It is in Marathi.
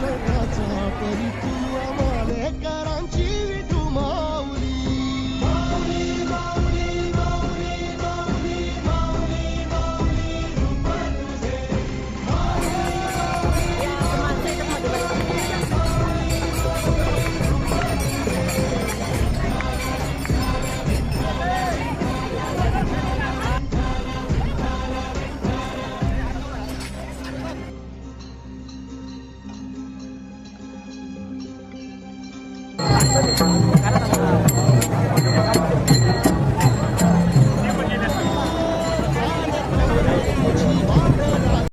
जगाचा परी तू आंबेडकरांची विठू माऊली. माऊली माऊली माऊली माऊली माऊली माऊली रूप तुझे. Gracias.